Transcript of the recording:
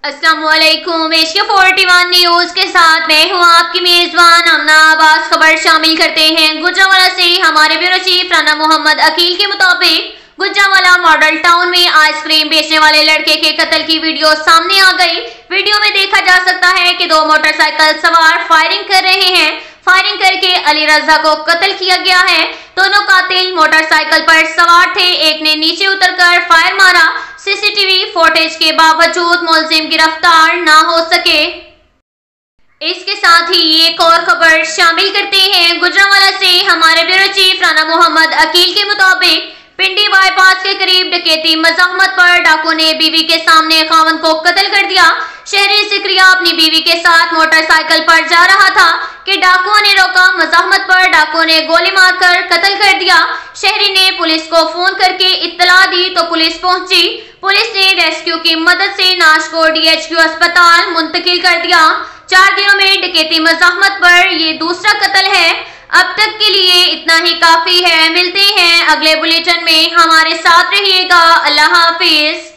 अस्सलामुअलैकुम। Asia 41 news के साथ मैं हूं आपकी मेजबान अमना आबास। खबर शामिल करते हैं। गुजरांवाला से हमारे ब्यूरो चीफ राना मोहम्मद अकील के मुताबिक गुजरांवाला मॉडल टाउन में आइसक्रीम बेचने वाले लड़के के कत्ल की वीडियो सामने आ गई। वीडियो में देखा जा सकता है कि दो मोटरसाइकिल सवार फायरिंग कर रहे हैं। फायरिंग करके अली रजा को कत्ल किया गया है। दोनों कातिल मोटरसाइकिल पर सवार थे। एक ने नीचे उतरकर फायर मारा। सीसीटीवी फुटेज के बावजूद मुलजिम गिरफ्तार ना हो सके। इसके साथ ही एक और खबर शामिल करते हैं। गुजरांवाला से हमारे ब्यूरो चीफ राना मोहम्मद अकील के मुताबिक पिंडी बाईपास के करीब डकैती मज़ाहमत पर डाकू ने बीवी के सामने खावंद को कत्ल कर दिया। शहरी सिकरिया अपनी बीवी के साथ मोटरसाइकिल पर जा रहा था कि डाकुओं ने रोका। मज़ाहमत पर डाकुओं ने गोली मारकर कत्ल कर दिया। शहरी ने पुलिस को फोन करके इत्तला दी तो पुलिस पहुंची। पुलिस ने रेस्क्यू की मदद से नाश को DHQ अस्पताल मुंतकिल कर दिया। 4 दिनों में डकैती मज़ाहमत पर ये दूसरा कत्ल है। अब तक के लिए इतना ही काफी है। मिलते हैं अगले बुलेटिन में। हमारे साथ रहिएगा। अल्लाह हाफिज।